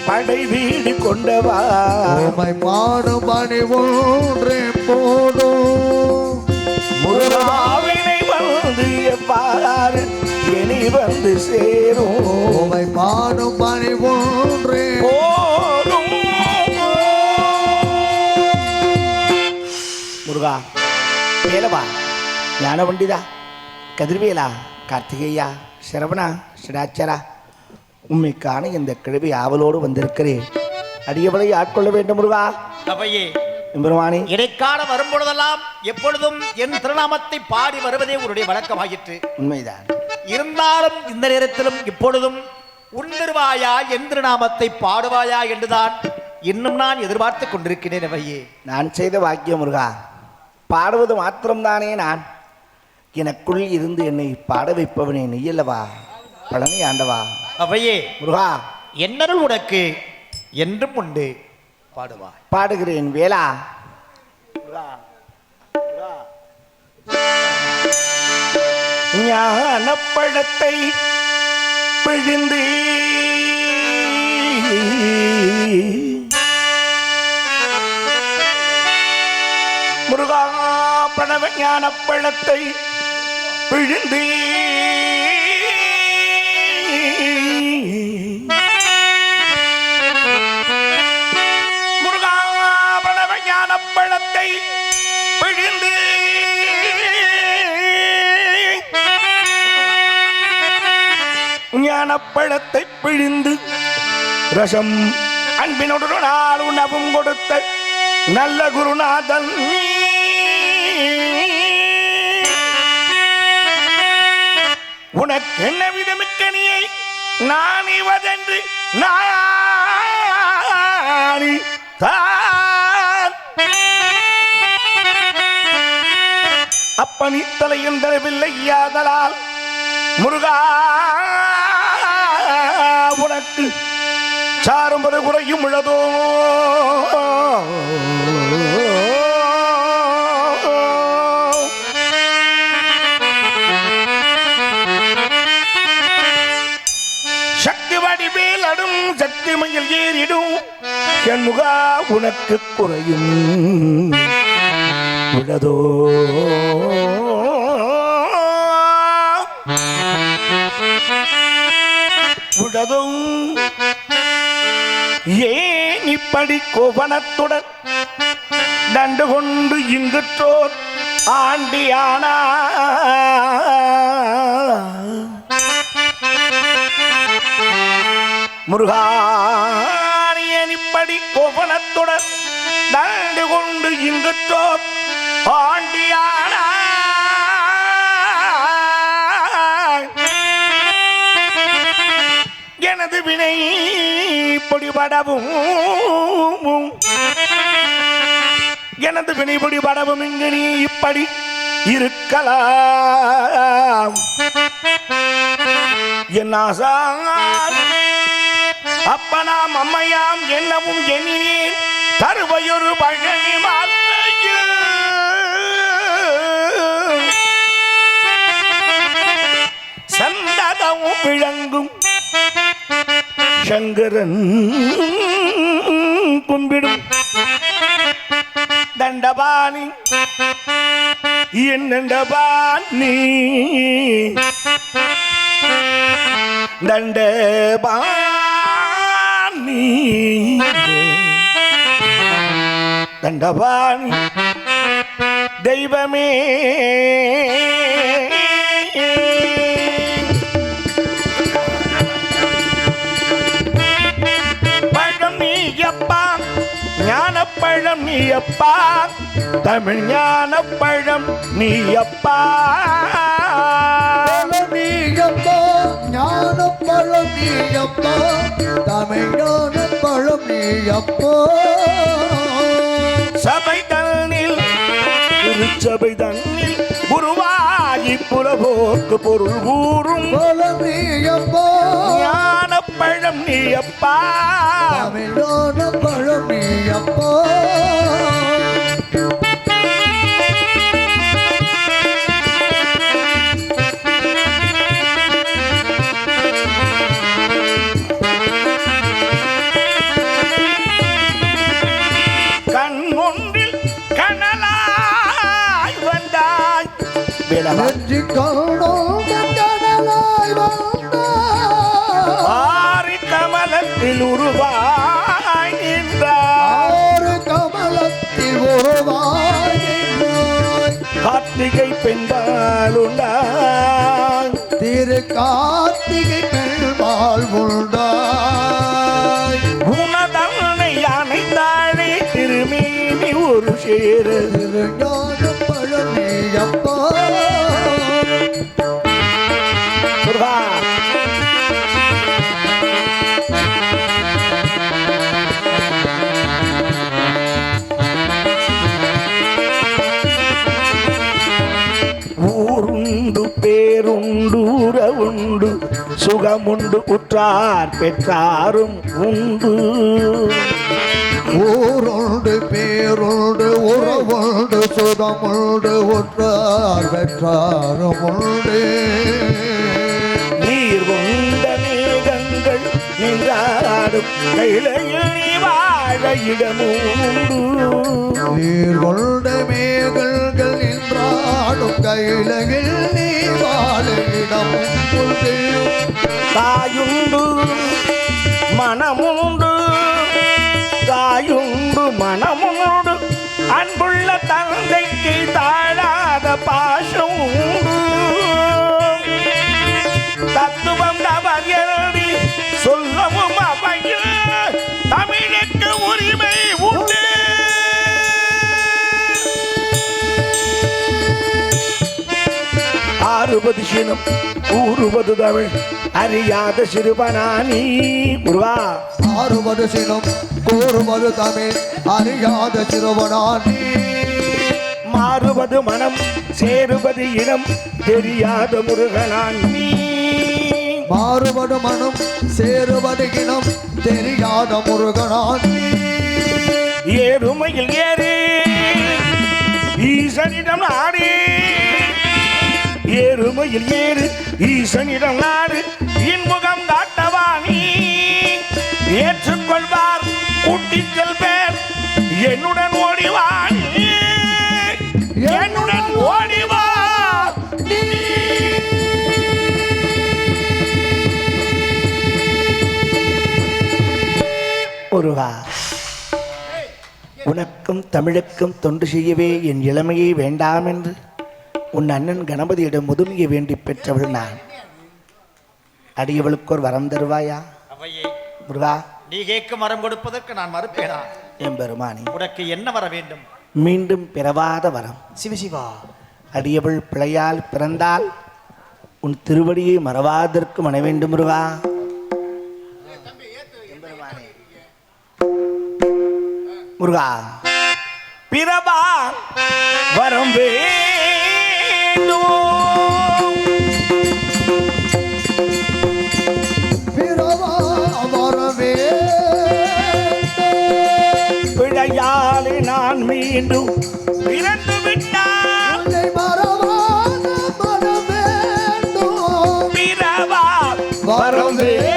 படை வீடு கொண்டவா உமை பாடும் பணி ஒன்றே போடும் முருகாவினை வந்து எவ்வாறு இனி வந்து சேரும் உமை பாடும் பணி ஒன்றே போடும் முருகா வேலவா ஞான பண்டிதா கதிர்வேலா கார்த்திகேயா சரவணா சிடாச்சரா உண்மைக்கான இந்த கிழவி ஆவலோடு வந்திருக்கிறேன் அடியவளை ஆட்கொள்ள வேண்டும் முருகா அவையே எம்பெருமானே இடைக்கால வரும்பொழுதெல்லாம் எப்பொழுதும் என் திருநாமத்தை பாடி வருவதே உன்னுடைய வழக்கமாயிற்று உண்மைதான் இருந்தாலும் இந்த நேரத்திலும் இப்பொழுதும் உன் திருவாயா என் திருநாமத்தை பாடுவாயா என்றுதான் இன்னும் நான் எதிர்பார்த்து கொண்டிருக்கிறேன் அவையே நான் செய்த வாக்கியம் முருகா பாடுவது மாத்திரம்தானே நான் எனக்குள் இருந்து என்னை பாட வைப்பவனே நீயல்லவா பழனி ஆண்டவா அவையே முருகா என்னருள் உனக்கு என்றும் உண்டு பாடுவாய் பாடுகிறேன் வேலா ஞான பழத்தை பிழிந்து முருகா பிரணவ ஞான பழத்தை பிழிந்து முருகா பிரணவ ஞான பழத்தை பிழிந்து ஞானப்பழத்தை பிழிந்து ரசம் அன்பினோடு நாள் உணவும் கொடுத்த நல்ல குருநாதன் உனக்கு என்ன விதமிக்கனியை நான் இவதென்று நாணி அப்பனி தலையும் தரவில்லை யாதலால் முருகா உனக்கு சாரும் ஒரு குறையும் உள்ளதோ சக்தி வடிவேல் அடும் சக்தி மயில் ஏறிடும் என் முகா உனக்கு குறையும் உள்ளதோ உடதும் ஏன் இப்படி கோபனத்துடன் தண்டு கொண்டு இங்குற்றோர் ஆண்டியானா முருகானியன் இப்படி கோபனத்துடன் தண்டு கொண்டு இங்குற்றோர் ஆண்டியானா எனது வினை பொடிபடவும் எனது வினை பொடிபடவும் இங்கு நீ இப்படி இருக்கலாம் என் ஆசான் அப்பனாம் அம்மையாம் என்னவும் எண்ணினேன் தருவையொரு பழனி மாலையில் சந்ததமும் விளங்கும் சங்கரன் கும்பிடும் தண்டபாணி என் தண்டபாணி தண்டபாணி தண்டபாணி தெய்வமே ஞானப்பழம் நீயப்பா தமிழ் ஞானப்பழம் நீயப்பா நீயப்பா ஞானப்பழம் நீயப்பா தமிழ் ஞானப்பழம் நீயப்பா சபை தன்னில் திருச்சபை தன்னில் குருவாகி புலவோக்கு பொருள் கூறும் பழம் நீயப்பா ஞான பழம் நீயப்பா தமிழோட பழம் நீயப்பா கண்ணொன்றில் கனலாய் வந்தாய் வேளவா நெஞ்சி கண்ணோட கடலாய் வந்தாய் ஆரி கமலத்தில் உருவாய் நின்றாய் ஆறு கமலத்தில் உருவாய் நின்றாய். கார்த்திகை பெண்பால் உண்டாய் திரு கார்த்திகை பெருமாள் உண்டாய் உனதன்னை அணைந்தாழே திருமேனி ஒரு சேரு திருஞான பழனியப்பா முருகா ஊருண்டு பேருண்டு உறவுண்டு சுகமுண்டு உற்றார் பெற்றாரும் உண்டு ஊருண்டு பேருண்டு உறவுண்டு சுகமுண்டு உற்றார் பெற்றாரும் உண்டு நீர் கொண்ட மேகங்கள் நின்றாடும் கைலையில் நீ வாழ இடமுண்டு நீர் கொண்ட மேகங்கள் நின்றாடும் கைலகில் நீ வாழிடம் உண்டு தாயுண்டு மனமுண்டு தாயுண்டு மனமுண்டு அன்புள்ள தந்தைக்கு தாழாத பாசம் உண்டு தத்துவம் அவர் எழுதி சொல்லவும் அவையில் தமிழுக்கு உரிமை உண்டு ஆறுபது சினம் கூறுவது தமிழ் அறியாத சிறுவனானி முருகா ஆறுவது சினம் கூறுவது தமிழ் அறியாத சிறுவனானி மாறுவது மனம் சேருவது இனம் தெரியாத முருகனான் நீ மாறுவது மனம் சேருவது இனம் தெரியாத முருகனானி ஏறுமையில் ஏறு ஈசனிடம் நாடு ஏறுமையில் ஏறு ஈசனிடம் நாடு இன்முகம் காட்டவா நீ ஏற்றுக்கொள்வார் கூட்டிச் செல்வேன் என்னுடன் ஓடிவா நீ. என்னுடன் ஓடிவா நீ. முருகா உனக்கும் தமிழுக்கும் தொண்டு செய்யவே என் இளமையை வேண்டாம் என்று உன் அண்ணன் கணபதியிடம் முதுமையை வேண்டி பெற்றவள் நான். அடியவளுக்கு ஒரு வரம் தருவாயா அவையே முருகா? நீ கேட்கும் வரம் கொடுப்பதற்கு நான் மறுப்பேனா? என் பெருமானி, உனக்கு என்ன வர வேண்டும்? மீண்டும் பிறவாத வரம். சிவசிவா, அடியவள் பிழையால் பிறந்தால் உன் திருவடியை மறவாதற்கு மன வேண்டும் முருகா. முருகா, பிறவா வரம் வேண்டும். பிறவா வரவே பிழையாலே நான் மீண்டும் பிறந்து விட்டால் உன்னை மறவாத மனம் வேண்டும். பிறவா வரம் வேண்டும்.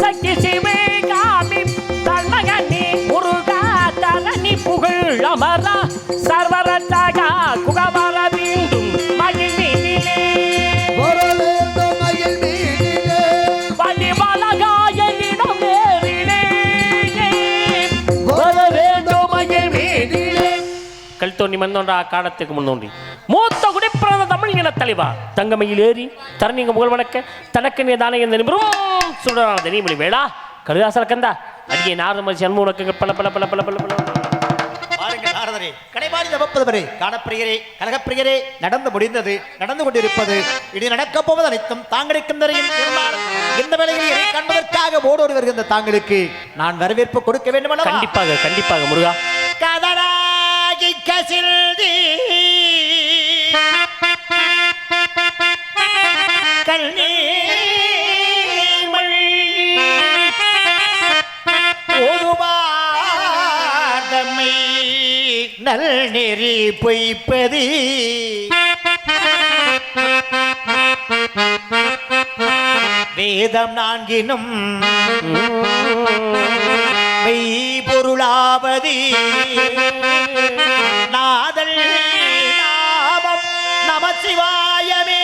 சக்தி சிவகாமி தன்மகனி முருகா தரணி புகழ் அமரா சர்வரட்சகா குகவர வேண்டும் மகிழ்வினிலே வர வேண்டும் மயில் மீதிலே வலிமலகாயிடம் நேரிலே வர வேண்டும் மகிழ்வினிலே கல் தோன்றி மந்தோன்றா காலத்துக்கு முன்னோன்றி மூத்த குடிப்பிறந்த தமிழ் இன தலைவா தங்கமையில் ஏறி தரணிங்க புகழ் வணக்க தனக்கு நீதானே எந்த நிமிடம் சுடரான தெரியமொழி வேளா கருதாசல கந்தா அடியே நாரத மதி சண்முக உனக்கு பல பல பல பல பல பல பாருங்க நாரத நாதரே, கடைபாடி தவப்பதவரே, காணப்பிரியரே, கலகப்பிரியரே, நடந்து முடிந்தது, நடந்து கொண்டிருப்பது, இனி நடக்கப் போவது அனைத்தும் தாங்களுக்கு தெரியும். இருந்தாலும் இந்த வேளையில் என்னை காண்பதற்காக ஓடோடி வருகின்ற தாங்களுக்கு நான் வரவேற்பு கொடுக்க வேண்டும் அல்லவா? கண்டிப்பாக கண்டிப்பாக முருகா. கதராகி கசில்தி ஒருவாதமை நல் நெறி பொய்ப்பது வேதம் நான்கினும் மெய்பொருளாவது நாதல் நாமம் நமசிவாயமே.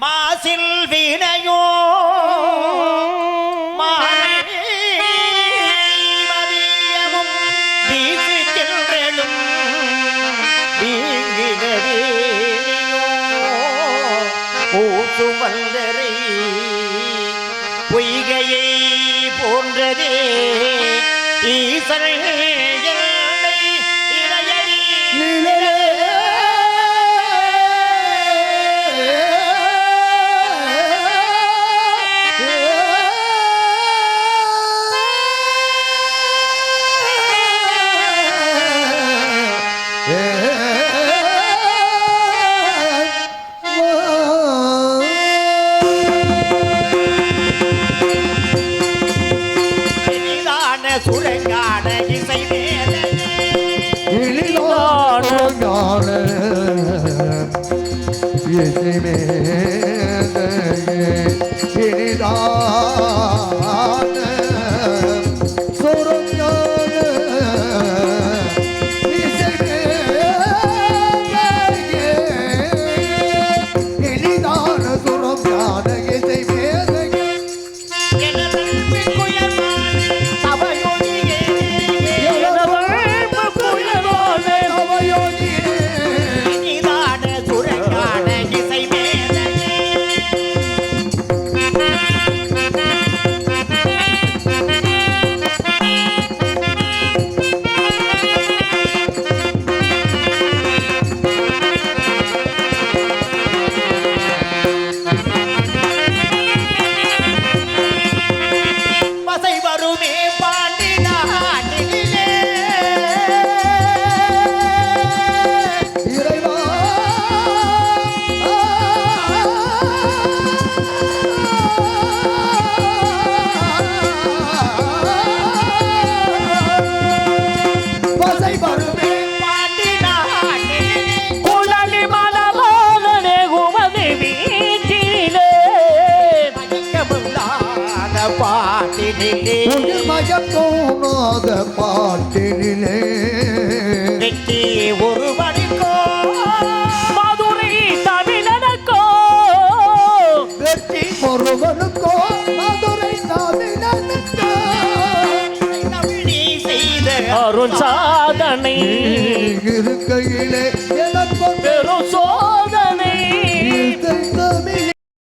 மாசில் வினையோ மதியமும் வீசி சென்றெழும் ஊசு வல்லரை பொய்கையை போன்றதே ஈசனை சுரங்கான இசை பாட்டினிலே வெற்றி ஒரு மணிக்கோ மதுரை தமிழனுக்கோ வெற்றி ஒருவனுக்கோ மதுரை தமிழனுக்கோ நீ செய்த அருண் சாதனை இருக்கையிலே எனக்கு